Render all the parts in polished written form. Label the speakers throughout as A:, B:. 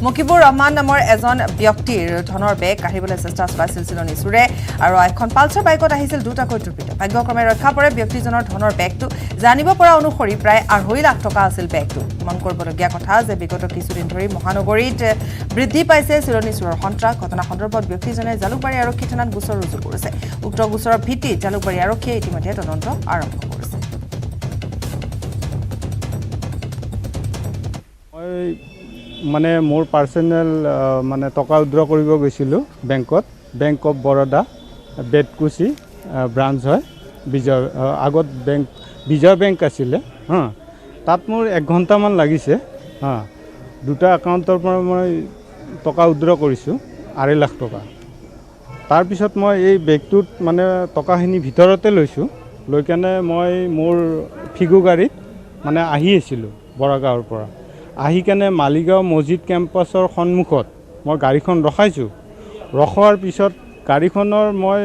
A: মুকিবুৰ ৰহমান নামৰ এজন ব্যক্তিৰ ধনৰ বেগ কাঢ়িবলৈ চেষ্টা চলাইছিল চিলনী চোৰে আৰু এখন পালচাৰ বাইকত আহিছিল দুটাকৈ দুৰ্বৃত্ত ভাগ্যক্ৰমে ৰক্ষা পৰে ব্যক্তিজনৰ ধনৰ বেগটো জানিব পৰা অনুসৰি প্ৰায় 2.5 লাখ টকা আছিল বেগটো মন কৰিবলগীয়া কথা যে বিগত কিছুদিন ধৰি মহানগৰীত বৃদ্ধি পাইছে চিলনী চোৰৰ সন্ত্ৰাস ঘটনা সন্দৰ্ভত ব্যক্তিজনে জালুকবাৰী আৰক্ষী থানাত গোচৰ ৰুজু কৰিছে উক্ত গোচৰৰ ভিত্তিত জালুকবাৰী আৰক্ষীয়ে ইতিমধ্যে তদন্ত আৰম্ভ কৰিছে
B: মানে মোৰ পাৰ্সোনেল মানে টকা উইথড্ৰ কৰিব গৈছিলোঁ বেংক অফ বৰোদা বেডকুচি ব্ৰাঞ্চ হয় আগত বিজয় বেংক আছিলে তাত মোৰ 1 ঘণ্টামান লাগিছে দুটা একাউণ্টৰ পৰা মই টকা উইথড্ৰ কৰিছোঁ 2.5 লাখ টকা তাৰপিছত মই এই বেগটোত মানে টকাখিনি ভিতৰতে লৈছোঁ লৈ কেনে মই মোৰ ফিগু গাড়ীত মানে আহি আছিলোঁ বৰাগাঁৱৰ পৰা আহি কেনে মালিগাঁও মছজিদ কেম্পাছৰ সন্মুখত মই গাড়ীখন ৰখাইছোঁ ৰখোৱাৰ পিছত গাড়ীখনৰ মই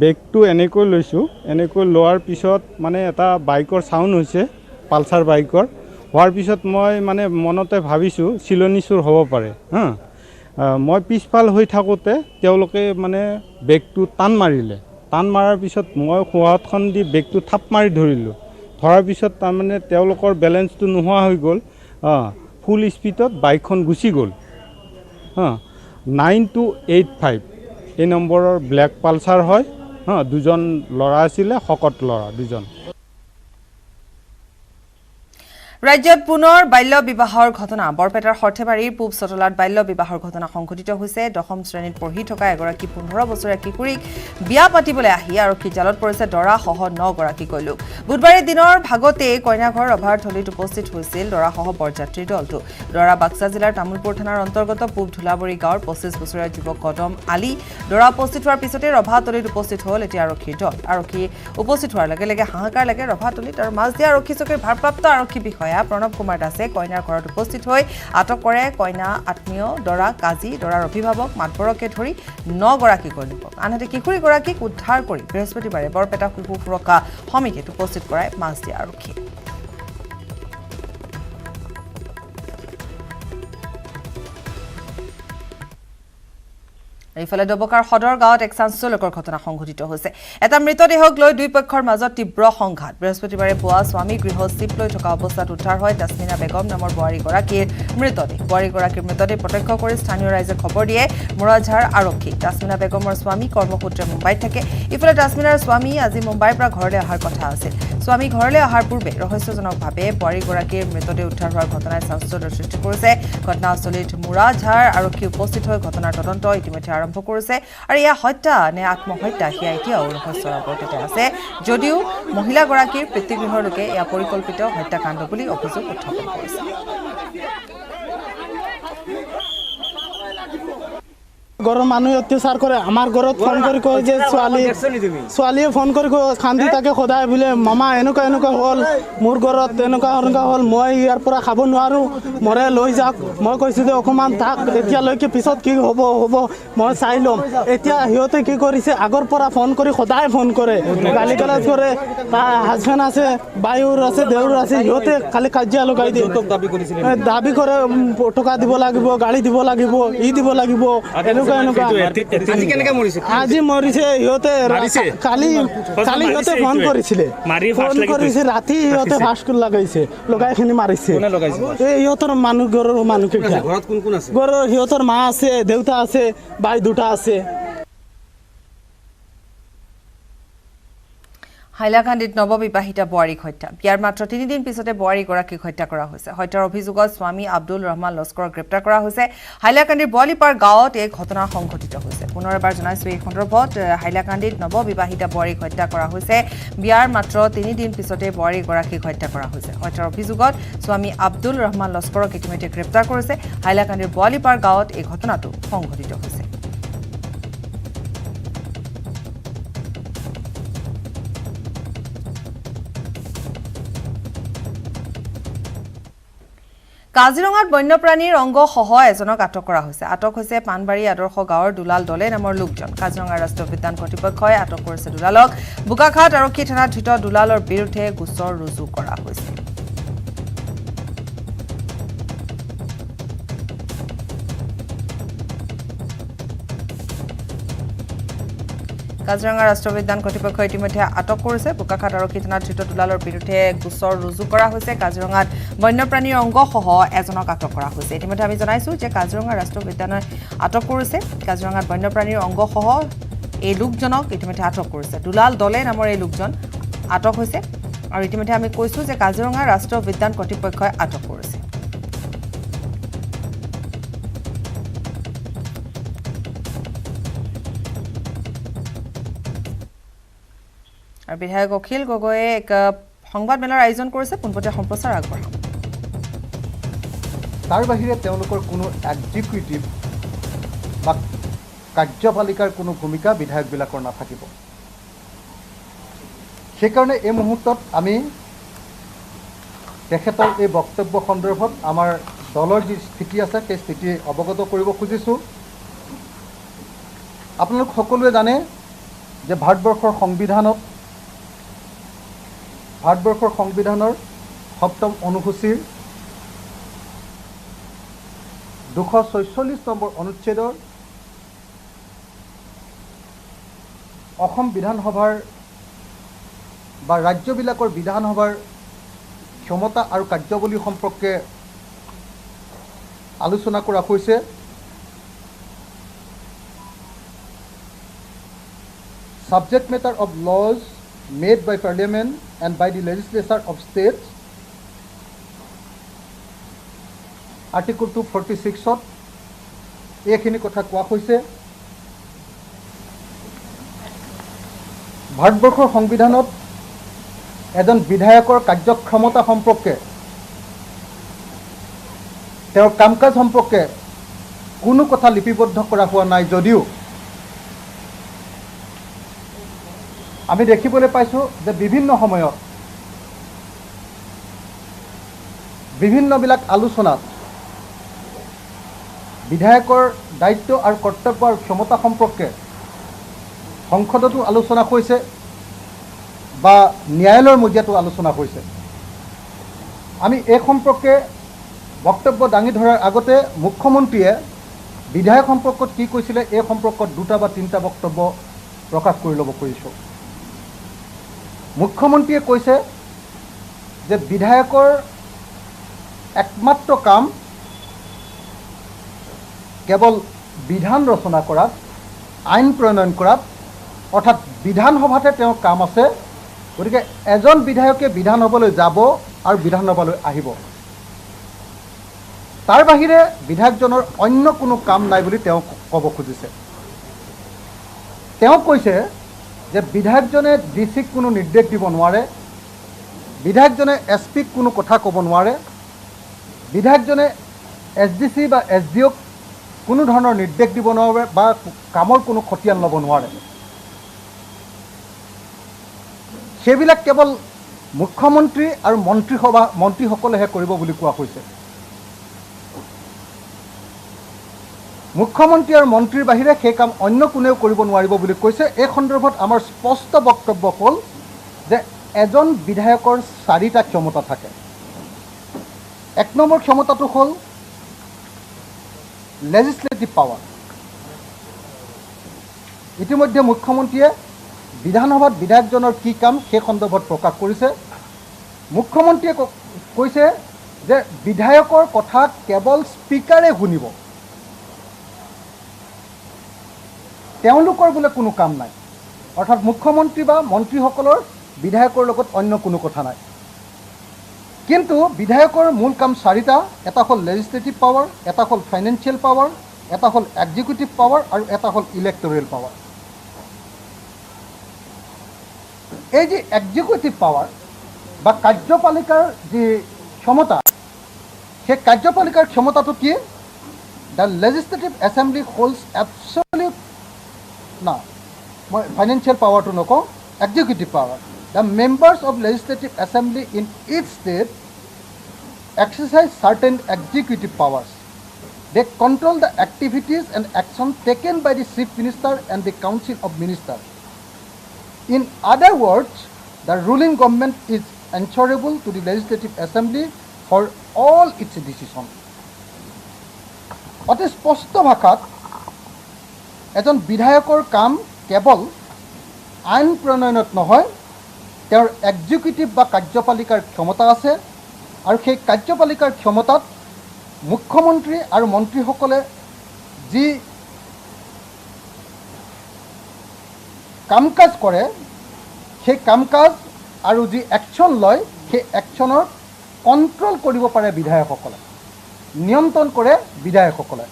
B: বেগটো এনেকৈ লৈছোঁ এনেকৈ লোৱাৰ পিছত মানে এটা বাইকৰ সাউণ্ড হৈছে পালচাৰ বাইকৰ হোৱাৰ পিছত মই মানে মনতে ভাবিছোঁ চিলনী চোৰ হ'ব পাৰে মই পিছফাল হৈ থাকোঁতে তেওঁলোকে মানে বেগটো টান মাৰিলে টান মাৰাৰ পিছত মই সোঁহাতখন দি বেগটো থাপ মাৰি ধৰিলোঁ ধৰাৰ পিছত তাৰমানে তেওঁলোকৰ বেলেঞ্চটো নোহোৱা হৈ গ'ল ফুল স্পীডত বাইকখন গুচি গ'ল 9285 এই নম্বৰৰ ব্লেক পালচাৰ হয় দুজন ল'ৰা আছিলে শকত ল'ৰা দুজন
A: ৰাজ্যত পুনৰ বাল্য বিবাহৰ ঘটনা বৰপেটাৰ সৰ্থেবাৰীৰ পূব চটলাত বাল্য বিবাহৰ ঘটনা সংঘটিত হৈছে 10ম শ্ৰেণীত পঢ়ি থকা এগৰাকী 15 বছৰীয়া কিশোৰীক বিয়া পাতিবলৈ আহি আৰক্ষী জালত পৰিছে দৰাসহ 9 গৰাকীকৈ লোক বুধবাৰে দিনৰ ভাগতে কইনাঘৰ ৰভাৰথলীত উপস্থিত হৈছিল দৰাসহ বৰযাত্ৰীৰ দলটো দৰা বাক্সা জিলাৰ তামুলপুৰ থানাৰ অন্তৰ্গত পূব ধুলাবৰী গাঁৱৰ 25 বছৰীয়া যুৱক কদম আলী দৰা উপস্থিত হোৱাৰ পিছতে ৰভাতলীত উপস্থিত হ'ল এতিয়া আৰক্ষীৰ দল আৰক্ষী উপস্থিত হোৱাৰ লগে লগে হাহাকাৰ লাগে ৰভাতলীত আৰু মাজদিয়া আৰক্ষী চকীৰ ভাৰপ্ৰাপ্ত আৰক্ষী বিষয়া প্ৰণৱ কুমাৰ দাসে কইনাৰ ঘৰত উপস্থিত হৈ আটক কৰে কইনা আত্মীয় দৰা কাজী দৰাৰ অভিভাৱক মাতবৰকে ধৰি 9 গৰাকীকৈ লোকক আনহাতে কিশোৰীগৰাকীক উদ্ধাৰ কৰি বৃহস্পতিবাৰে বৰপেটা শিশু সুৰক্ষা সমিতিত উপস্থিত কৰায় মাজদিয়া আৰক্ষী এইফালে ডবকাৰ সদৰ গাঁৱত এক চাঞ্চল্যকৰ ঘটনা সংঘটিত হৈছে এটা মৃতদেহক লৈ দুই পক্ষৰ মাজত তীব্ৰ সংঘাত বৃহস্পতিবাৰে পুৱা স্বামী গৃহ চিপ লৈ থকা অৱস্থাত উদ্ধাৰ হয় তাছমিনা বেগম নামৰ বোৱাৰীগৰাকীৰ মৃতদেহ প্ৰত্যক্ষ কৰি স্থানীয় ৰাইজে খবৰ দিয়ে মুৰাঝাৰ আৰক্ষী তাছমিনা বেগমৰ স্বামী কৰ্মসূত্ৰে মুম্বাইত থাকে ইফালে তাছমিনাৰ স্বামী আজি মুম্বাইৰ পৰা ঘৰলৈ অহাৰ কথা আছিল স্বামী ঘৰলৈ অহাৰ পূৰ্বে ৰহস্যজনকভাৱে বোৱাৰীগৰাকীৰ মৃতদেহ উদ্ধাৰ হোৱাৰ ঘটনাই চাঞ্চল্যৰ সৃষ্টি কৰিছে ঘটনাস্থলীত মুৰাঝাৰ আৰক্ষী উপস্থিত হৈ ঘটনাৰ তদন্ত ইতিমধ্যে আৰম্ভ কৰিছে আৰু ইয়া হত্যা নে আত্মহত্যা সেয়া এতিয়াও ৰহস্যৰ আৱৰ্ততে আছে যদিও মহিলাগৰাকীৰ পিতৃগৃহৰ লোকে এয়া পৰিকল্পিত হত্যাকাণ্ড বুলি অভিযোগ উত্থাপন কৰিছে
C: ঘৰৰ মানুহে অত্যাচাৰ কৰে আমাৰ ঘৰত ফোন কৰি কয় যে ছোৱালীয়ে ফোন কৰি খান্দি তাকে সদায় বোলে মামা এনেকুৱা হ'ল মোৰ ঘৰত এনেকুৱা হ'ল মই ইয়াৰ পৰা খাব নোৱাৰোঁ মৰে লৈ যাওক মই কৈছোঁ যে অকণমান থাক এতিয়ালৈকে পিছত কি হ'ব মই চাই ল'ম এতিয়া সিহঁতে কি কৰিছে আগৰ পৰা ফোন কৰি সদায় ফোন কৰে গালি গালাজ কৰে হাজবেণ্ড আছে বায়ুৰ আছে দেউৰ আছে সিহঁতে খালি কাজিয়া লগাই দিয়ে দাবী কৰে টকা দিব লাগিব গাড়ী দিব লাগিব দিব লাগিব আজি মৰিছে সিহঁতে কালি সিহঁতে ফোন কৰিছিলে ৰাতি সিহঁতে ফাষ্ট লগাইছে লগাইখিনি মাৰিছে সিহঁতৰ ঘৰৰ মানুহকেইটা ঘৰৰ সিহঁতৰ মা আছে দেউতা আছে ভাই দুটা আছে
A: হাইলাকান্দিত নৱবিবাহিতা বোৱাৰীক হত্যা বিয়াৰ মাত্ৰ 3 দিন পিছতে বোৱাৰীগৰাকীক হত্যা কৰা হৈছে হত্যাৰ অভিযোগত স্বামী আব্দুল ৰহমান লস্কৰক গ্ৰেপ্তাৰ কৰা হৈছে হাইলাকান্দিৰ বোৱালীপাৰ গাঁৱত এই ঘটনা সংঘটিত হৈছে পুনৰ এবাৰ জনাইছো এই সন্দৰ্ভত হাইলাকান্দিত নৱবিবাহিতা বোৱাৰীক হত্যা কৰা হৈছে বিয়াৰ মাত্ৰ 3 দিন পিছতে বোৱাৰীগৰাকীক হত্যা কৰা হৈছে হত্যাৰ অভিযোগত স্বামী আব্দুল ৰহমান লস্কৰক ইতিমধ্যে গ্ৰেপ্তাৰ কৰিছে হাইলাকান্দিৰ বোৱালীপাৰ গাঁৱত এই ঘটনাটো সংঘটিত হৈছে কাজিৰঙাত বন্যপ্ৰাণীৰ অংগসহ এজনক আটক কৰা হৈছে আটক হৈছে পানবাৰী আদৰ্শ গাঁৱৰ দুলাল দলে নামৰ লোকজন কাজিৰঙা ৰাষ্ট্ৰীয় উদ্যান কৰ্তৃপক্ষই আটক কৰিছে দুলালক বোকাখাট আৰক্ষী থানাত ধৃত দুলালৰ বিৰুদ্ধে গোচৰ ৰুজু কৰা হৈছে কাজিৰঙা ৰাষ্ট্ৰীয় উদ্যান কৰ্তৃপক্ষই ইতিমধ্যে আটক কৰিছে বোকাখাত আৰক্ষী থানাত ধৃত দুলালৰ বিৰুদ্ধে গোচৰ ৰুজু কৰা হৈছে কাজিৰঙাত বন্যপ্ৰাণীৰ অংগসহ এজনক আটক কৰা হৈছে ইতিমধ্যে আমি জনাইছো যে কাজিৰঙা ৰাষ্ট্ৰীয় উদ্যানে আটক কৰিছে কাজিৰঙাত বন্যপ্ৰাণীৰ অংগসহ এই লোকজনক ইতিমধ্যে আটক কৰিছে দুলাল দলে নামৰ এই লোকজন আটক হৈছে আৰু ইতিমধ্যে আমি কৈছো যে কাজিৰঙা ৰাষ্ট্ৰীয় উদ্যান কৰ্তৃপক্ষই আটক কৰিছে আৰু বিধায়ক অখিল গগৈয়ে এক সংবাদমেলৰ আয়োজন কৰিছে পোনপটীয়া সম্প্ৰচাৰ আগবঢ়াম
D: তাৰ বাহিৰে তেওঁলোকৰ কোনো এক্সিকিউটিভ বা কাৰ্যপালিকাৰ কোনো ভূমিকা বিধায়কবিলাকৰ নাথাকিব সেইকাৰণে এই মুহূৰ্তত আমি তেখেতৰ এই বক্তব্য সন্দৰ্ভত আমাৰ দলৰ যি স্থিতি আছে সেই স্থিতি অৱগত কৰিব খুজিছোঁ আপোনালোক সকলোৱে জানে যে ভাৰতবৰ্ষৰ সংবিধানৰ 7ম অনুসূচীৰ 246 নম্বৰ অনুচ্ছেদৰ অসম বিধানসভাৰ বা ৰাজ্যবিলাকৰ বিধানসভাৰ ক্ষমতা আৰু কাৰ্যাৱলী সম্পৰ্কে আলোচনা কৰা হৈছে subject matter of laws made by parliament and by the legislature of states article 246 এইখিনি কথা কোৱা হৈছে ভাৰতবৰ্ষৰ সংবিধানত এজন বিধায়কৰ কাৰ্যক্ষমতা সম্পৰ্কে তেওঁৰ কামকাজ সম্পৰ্কে কোনো কথা লিপিবদ্ধ কৰা হোৱা নাই যদিও আমি দেখিবলৈ পাইছোঁ যে বিভিন্ন সময়ত বিভিন্নবিলাক আলোচনাত বিধায়কৰ দায়িত্ব আৰু কৰ্তব্য আৰু ক্ষমতা সম্পৰ্কে সংসদতো আলোচনা হৈছে বা ন্যায়ালয়ৰ মজিয়াতো আলোচনা হৈছে আমি এই সম্পৰ্কে বক্তব্য দাঙি ধৰাৰ আগতে মুখ্যমন্ত্ৰীয়ে বিধায়ক সম্পৰ্কত কি কৈছিলে এই সম্পৰ্কত দুটা বা তিনিটা বক্তব্য প্ৰকাশ কৰি ল'ব খুজিছোঁ মুখ্যমন্ত্ৰীয়ে কৈছে যে বিধায়কৰ একমাত্ৰ কাম কেৱল বিধান ৰচনা কৰাত আইন প্ৰণয়ন কৰাত অৰ্থাৎ বিধানসভাতে তেওঁৰ কাম আছে গতিকে এজন বিধায়কে বিধানসভালৈ যাব আৰু বিধানসভালৈ আহিব তাৰ বাহিৰে বিধায়কজনৰ অন্য কোনো কাম নাই বুলি তেওঁ ক'ব খুজিছে তেওঁ কৈছে যে বিধায়কজনে ডিচিক কোনো নিৰ্দেশ দিব নোৱাৰে বিধায়কজনে এছপিক কোনো কথা ক'ব নোৱাৰে বিধায়কজনে এছডিচি বা এছডিঅ'ক কোনো ধৰণৰ নিৰ্দেশ দিব নোৱাৰে বা কামৰ কোনো খতিয়ান ল'ব নোৱাৰে সেইবিলাক কেৱল মুখ্যমন্ত্ৰী আৰু মন্ত্ৰীসকলেহে কৰিব বুলি কোৱা হৈছে মুখ্যমন্ত্ৰী আৰু মন্ত্ৰীৰ বাহিৰে সেই কাম অন্য কোনেও কৰিব নোৱাৰিব বুলি কৈছে এই সন্দৰ্ভত আমাৰ স্পষ্ট বক্তব্য হ'ল যে এজন বিধায়কৰ 4টা ক্ষমতা থাকে এক নম্বৰ ক্ষমতাটো হ'ল লেজিসলেটিভ পাৱাৰ ইতিমধ্যে মুখ্যমন্ত্ৰীয়ে বিধানসভাত বিধায়কজনৰ কি কাম সেই সন্দৰ্ভত প্ৰকাশ কৰিছে মুখ্যমন্ত্ৰীয়ে কৈছে যে বিধায়কৰ কথা কেৱল স্পিকাৰে শুনিব তেওঁলোকৰ বোলে কোনো কাম নাই অৰ্থাৎ মুখ্যমন্ত্ৰী বা মন্ত্ৰীসকলৰ বিধায়কৰ লগত অন্য কোনো কথা নাই কিন্তু বিধায়কৰ মূল কাম 4টা এটা হ'ল লেজিসলেটিভ পাৱাৰ এটা হ'ল ফাইনেন্সিয়েল পাৱাৰ এটা হ'ল এক্সিকিউটিভ পাৱাৰ আৰু এটা হ'ল ইলেক্টৰেল পাৱাৰ এই যে এক্সিকিউটিভ পাৱাৰ বা কাৰ্যপালিকাৰ যি ক্ষমতা সেই কাৰ্যপালিকাৰ ক্ষমতাটো কি the legislative assembly holds absolute না মই ফাইনেন্সিয়েল পাৱাৰটো নকওঁ executive power the members of legislative assembly in each state exercise certain executive powers. They control the activities and actions taken by the Chief Minister and the Council of Ministers. In other words, the ruling government is answerable to the Legislative Assembly for all its decisions. অতি স্পষ্ট ভাষাত এজন বিধায়কৰ কাম কেৱল আইন প্ৰণয়নত নহয়, তেওঁৰ এক্সিকিউটিভ বা কাৰ্যপালিকাৰ ক্ষমতা আছে আৰু সেই কাৰ্যপালিকাৰ ক্ষমতাত মুখ্যমন্ত্ৰী আৰু মন্ত্ৰীসকলে যি কাম কাজ কৰে সেই কাম কাজ আৰু যি একশ্যন লয় সেই একশ্যনৰ কণ্ট্ৰল কৰিব পাৰে বিধায়কসকলে, নিয়ন্ত্ৰণ কৰে বিধায়কসকলে।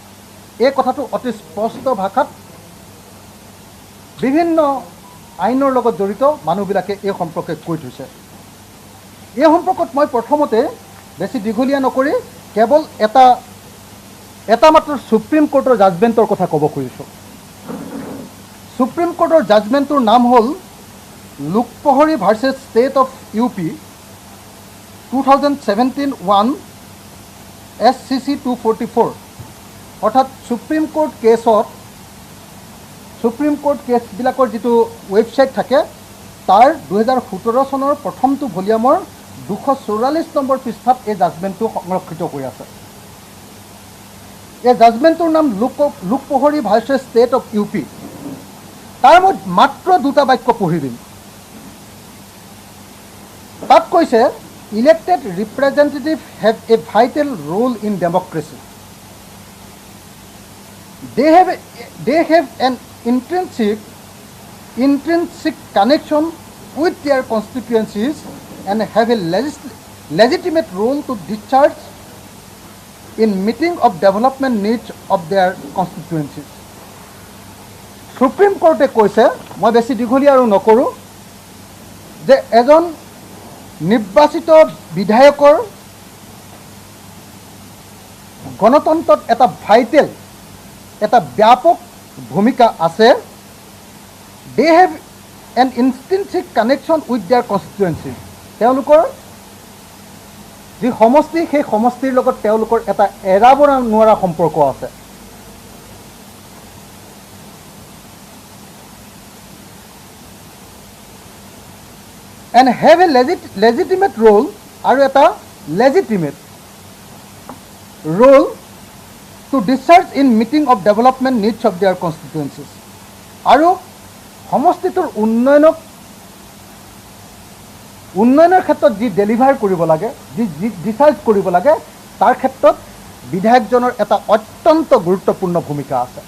D: এই কথাটো অতি স্পষ্ট ভাষাত বিভিন্ন আইনৰ লগত জড়িত মানুহবিলাকে এই সম্পৰ্কে কৈ থৈছে। এই সম্পৰ্কত মই প্ৰথমতে বেছি দীঘলীয়া নকৰি কেৱল এটা মাত্ৰ সুপ্ৰিম কোৰ্টৰ জাজমেণ্টৰ কথা ক'ব খুজিছোঁ। সুপ্ৰিম কোৰ্টৰ জাজমেণ্টটোৰ নাম হ'ল Lokprahari versus state of UP 2017-1 SCC 244, অৰ্থাৎ সুপ্ৰিম কোৰ্ট কেছবিলাকৰ যিটো ৱেবছাইট থাকে তাৰ 2017 চনৰ প্ৰথমটো ভলিউমৰ 244 নম্বৰ পৃষ্ঠাত এই জাজমেণ্টটো সংৰক্ষিত হৈ আছে। এই জাজমেণ্টটোৰ নাম Lokprahari versus state of UP। তাৰ মই মাত্ৰ দুটা বাক্য পঢ়ি দিম। তাত কৈছে, elected representative have a vital role in democracy. They have an intrinsic connection with their constituencies and have a legitimate role to discharge in meeting of development needs of their constituencies. Supreme কোৰ্টে কৈছে, মই বেছি দীঘলীয়া আৰু নকৰোঁ, যে এজন নিৰ্বাচিত বিধায়কৰ গণতন্ত্ৰত এটা ভাইটেল, এটা ব্যাপক ভূমিকা আছে। They have an intrinsic connection with their constituency. তেওঁলোকৰ যি সমষ্টি সেই সমষ্টিৰ লগত তেওঁলোকৰ এটা এৰাব নোৱাৰা সম্পৰ্ক আছে। And have a legitimate role, আৰু এটা legitimate role to discharge in meeting of development needs of their constituencies. আৰু সমষ্টিটোৰ উন্নয়নৰ ক্ষেত্ৰত যি ডেলিভাৰ কৰিব লাগে, যি ডিচাৰ্জ কৰিব লাগে, তাৰ ক্ষেত্ৰত বিধায়কজনৰ এটা অত্যন্ত গুৰুত্বপূৰ্ণ ভূমিকা আছে।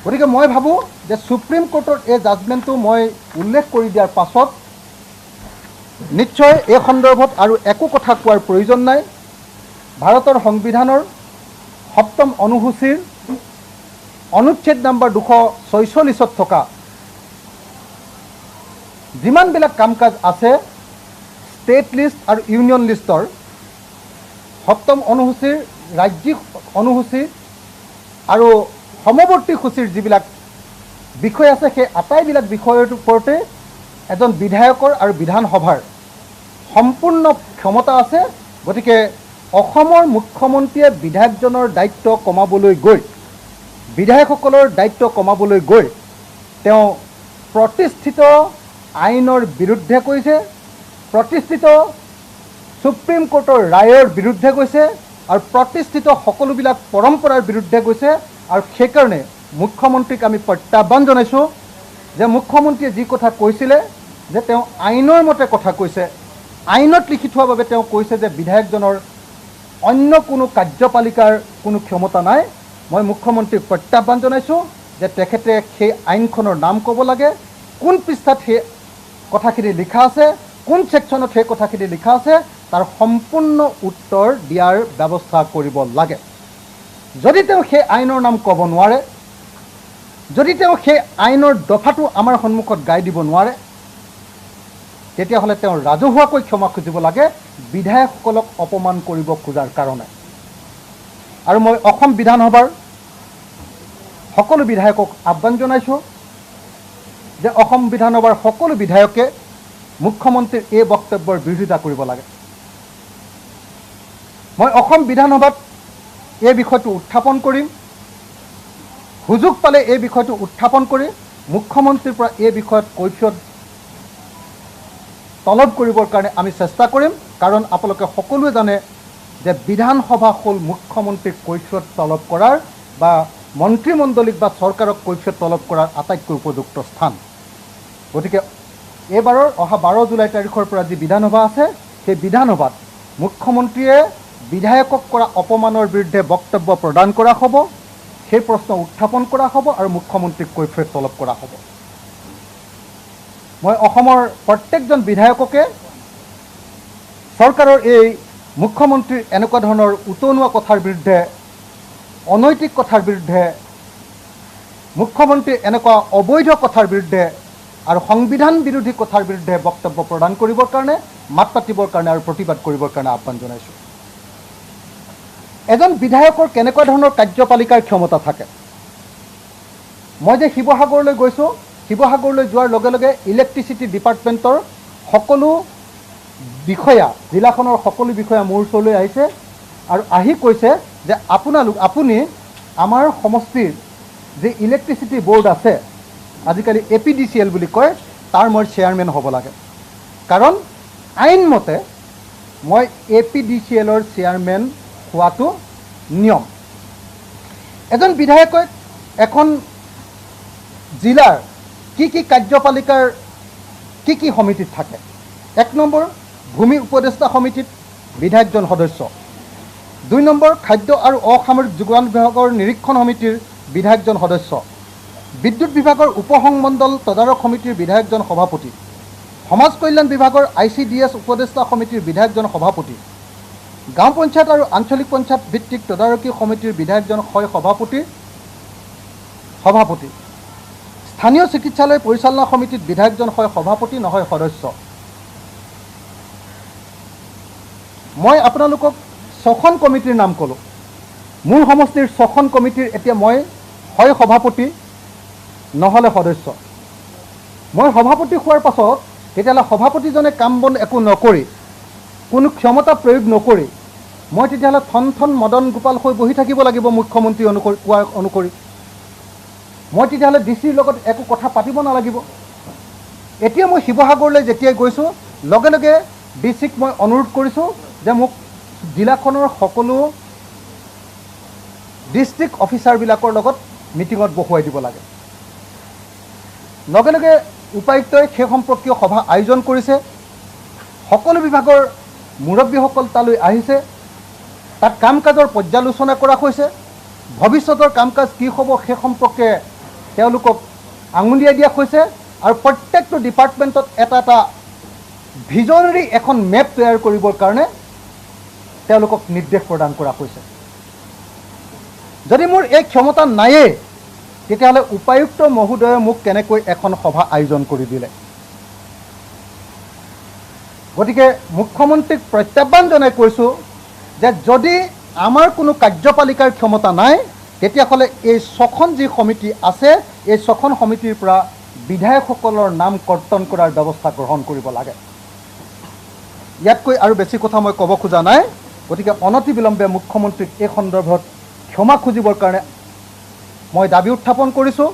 D: গতিকে মই ভাবোঁ যে সুপ্ৰিম কোৰ্টৰ এই জাজমেণ্টটো মই উল্লেখ কৰি দিয়াৰ পাছত নিশ্চয় এই সন্দৰ্ভত আৰু একো কথা কোৱাৰ প্ৰয়োজন নাই। ভাৰতৰ সংবিধানৰ 7ম অনুসূচীৰ অনুচ্ছেদ নম্বৰ 246 থকা যিমানবিলাক কাম কাজ আছে ষ্টেট লিষ্ট আৰু ইউনিয়ন লিষ্টৰ 7ম অনুসূচীৰ ৰাজ্যিক অনুসূচী আৰু সমৱৰ্তী সূচীৰ যিবিলাক বিষয় আছে সেই আটাইবিলাক বিষয়ৰ ওপৰতে এজন বিধায়কৰ আৰু বিধানসভাৰ সম্পূৰ্ণ ক্ষমতা আছে। গতিকে অসমৰ মুখ্যমন্ত্ৰীয়ে বিধায়কজনৰ দায়িত্ব কমাবলৈ গৈ, বিধায়কসকলৰ দায়িত্ব কমাবলৈ গৈ তেওঁ প্ৰতিষ্ঠিত আইনৰ বিৰুদ্ধে কৈছে, প্ৰতিষ্ঠিত সুপ্ৰিম কোৰ্টৰ ৰায়ৰ বিৰুদ্ধে গৈছে আৰু প্ৰতিষ্ঠিত সকলোবিলাক পৰম্পৰাৰ বিৰুদ্ধে গৈছে। আৰু সেইকাৰণে মুখ্যমন্ত্ৰীক আমি প্ৰত্যাহ্বান জনাইছোঁ যে মুখ্যমন্ত্ৰীয়ে যি কথা কৈছিলে যে তেওঁ আইনৰ মতে কথা কৈছে, আইনত লিখি থোৱাৰ বাবে তেওঁ কৈছে যে বিধায়কজনৰ অন্য কোনো কাৰ্যপালিকাৰ কোনো ক্ষমতা নাই। মই মুখ্যমন্ত্ৰীক প্ৰত্যাহ্বান জনাইছোঁ যে তেখেতে সেই আইনখনৰ নাম ক'ব লাগে, কোন পৃষ্ঠাত সেই কথাখিনি লিখা আছে, কোন ছেকশ্যনত সেই কথাখিনি লিখা আছে, তাৰ সম্পূৰ্ণ উত্তৰ দিয়াৰ ব্যৱস্থা কৰিব লাগে। যদি তেওঁ সেই আইনৰ নাম ক'ব নোৱাৰে, যদি তেওঁ সেই আইনৰ দফাটো আমাৰ সন্মুখত গাই দিব নোৱাৰে, তেতিয়াহ'লে তেওঁ ৰাজহুৱাকৈ ক্ষমা খুজিব লাগে বিধায়কসকলক অপমান কৰিব খোজাৰ কাৰণে। আৰু মই অসম বিধানসভাৰ সকলো বিধায়কক আহ্বান জনাইছোঁ যে অসম বিধানসভাৰ সকলো বিধায়কে মুখ্যমন্ত্ৰীৰ এই বক্তব্যৰ বিৰোধিতা কৰিব লাগে। মই অসম বিধানসভাত এই বিষয়টো উত্থাপন কৰিম, সুযোগ পালে এই বিষয়টো উত্থাপন কৰি মুখ্যমন্ত্ৰীৰ পৰা এই বিষয়ত কৈফিয়ত তলব কৰিবৰ কাৰণে আমি চেষ্টা কৰিম। কাৰণ আপোনালোকে সকলোৱে জানে যে বিধানসভা হ'ল মুখ্যমন্ত্ৰীক কৈফিয়ত তলব কৰাৰ বা মন্ত্ৰীমণ্ডলীক বা চৰকাৰক কৈফিয়ত তলব কৰাৰ আটাইতকৈ উপযুক্ত স্থান। গতিকে এইবাৰৰ অহা 12 জুলাই তাৰিখৰ পৰা যি বিধানসভা আছে সেই বিধানসভাত মুখ্যমন্ত্ৰীয়ে বিধায়কক কৰা অপমানৰ বিৰুদ্ধে বক্তব্য প্ৰদান কৰা হ'ব, সেই প্ৰশ্ন উত্থাপন কৰা হ'ব আৰু মুখ্যমন্ত্ৰীক কৈফিয়ত তলব কৰা হ'ব। মই অসমৰ প্ৰত্যেকজন বিধায়ককে চৰকাৰৰ এই মুখ্যমন্ত্ৰীৰ এনেকুৱা ধৰণৰ উতনুৱা কথাৰ বিৰুদ্ধে, অনৈতিক কথাৰ বিৰুদ্ধে, মুখ্যমন্ত্ৰীৰ এনেকুৱা অবৈধ কথাৰ বিৰুদ্ধে আৰু সংবিধান বিৰোধী কথাৰ বিৰুদ্ধে বক্তব্য প্ৰদান কৰিবৰ কাৰণে, মাত পাতিবৰ কাৰণে আৰু প্ৰতিবাদ কৰিবৰ কাৰণে আহ্বান জনাইছোঁ। এজন বিধায়কৰ কেনেকুৱা ধৰণৰ কাৰ্যপালিকাৰ ক্ষমতা থাকে? মই যে শিৱসাগৰলৈ গৈছোঁ, শিৱসাগৰলৈ যোৱাৰ লগে লগে ইলেক্ট্ৰিচিটি ডিপাৰ্টমেণ্টৰ সকলো বিষয়া, জিলাখনৰ সকলো বিষয়া মোৰ ওচৰলৈ আহিছে আৰু আহি কৈছে যে আপুনি আমাৰ সমষ্টিৰ যে ইলেক্ট্ৰিচিটি বোৰ্ড আছে, আজিকালি APDCL বুলি কয়, তাৰ মই চেয়াৰমেন হ'ব লাগে। কাৰণ আইনমতে মই APDCLৰ চেয়াৰমেন হোৱাটো নিয়ম। এজন বিধায়কে এখন জিলাৰ কি কাৰ্যপালিকাৰ কি সমিতিত থাকে? 1 নম্বৰ ভূমি উপদেষ্টা সমিতিত বিধায়কজন সদস্য, 2 নম্বৰ খাদ্য আৰু অসামৰিক যোগান বিভাগৰ নিৰীক্ষণ সমিতিৰ বিধায়কজন সদস্য, বিদ্যুৎ বিভাগৰ উপসংমণ্ডল তদাৰক সমিতিৰ বিধায়কজন সভাপতি, সমাজ কল্যাণ বিভাগৰ ICDS উপদেষ্টা সমিতিৰ বিধায়কজন সভাপতি, গাঁও পঞ্চায়ত আৰু আঞ্চলিক পঞ্চায়ত ভিত্তিক তদাৰকী সমিতিৰ বিধায়কজন হয় সভাপতি, স্থানীয় চিকিৎসালয় পৰিচালনা সমিতিত বিধায়কজন হয় সভাপতি, নহয় সদস্য। মই আপোনালোকক 6খন কমিটিৰ নাম ক'লোঁ। মোৰ সমষ্টিৰ 6খন কমিটিৰ এতিয়া মই হয় সভাপতি, নহ'লে সদস্য। মই সভাপতি হোৱাৰ পাছত তেতিয়াহ'লে সভাপতিজনে কাম বন একো নকৰি, কোনো ক্ষমতা প্ৰয়োগ নকৰি মই তেতিয়াহ'লে থন মদন গোপাল হৈ বহি থাকিব লাগিব মুখ্যমন্ত্ৰী কোৱা অনুসৰি। মই তেতিয়াহ'লে ডিচিৰ লগত একো কথা পাতিব নালাগিব। এতিয়া মই শিৱসাগৰলৈ যেতিয়াই গৈছোঁ, লগে লগে ডিচিক মই অনুৰোধ কৰিছোঁ যে মোক জিলাখনৰ সকলো ডিষ্ট্ৰিক্ট অফিচাৰবিলাকৰ লগত মিটিঙত বহুৱাই দিব লাগে। লগে লগে উপায়ুক্তই সেই সম্পৰ্কীয় সভা আয়োজন কৰিছে। সকলো বিভাগৰ মুৰব্বীসকল তালৈ আহিছে। তাত কাম কাজৰ পৰ্যালোচনা কৰা হৈছে। ভৱিষ্যতৰ কাম কাজ কি হ'ব সেই সম্পৰ্কে তেওঁলোকক আঙুলিয়াই দিয়া হৈছে আৰু প্ৰত্যেকটো ডিপাৰ্টমেণ্টত এটা ভিজনেৰী এখন মেপ তৈয়াৰ কৰিবৰ কাৰণে তেওঁলোকক নিৰ্দেশ প্ৰদান কৰা হৈছে। যদি মোৰ এই ক্ষমতা নায়েই, তেতিয়াহ'লে উপায়ুক্ত মহোদয়ে মোক কেনেকৈ এখন সভা আয়োজন কৰি দিলে? গতিকে মুখ্যমন্ত্ৰীক প্ৰত্যাহ্বান জনাই কৈছোঁ যে যদি আমাৰ কোনো কাৰ্যপালিকাৰ ক্ষমতা নাই, তেতিয়াহ'লে এই 6খন যি সমিতি আছে, এই 6খন সমিতিৰ পৰা বিধায়কসকলৰ নাম কৰ্তন কৰাৰ ব্যৱস্থা গ্ৰহণ কৰিব লাগে। ইয়াতকৈ আৰু বেছি কথা মই ক'ব খোজা নাই। গতিকে অনতিবিলম্বে মুখ্যমন্ত্ৰীক এই সন্দৰ্ভত ক্ষমা খুজিবৰ কাৰণে মই দাবী উত্থাপন কৰিছোঁ।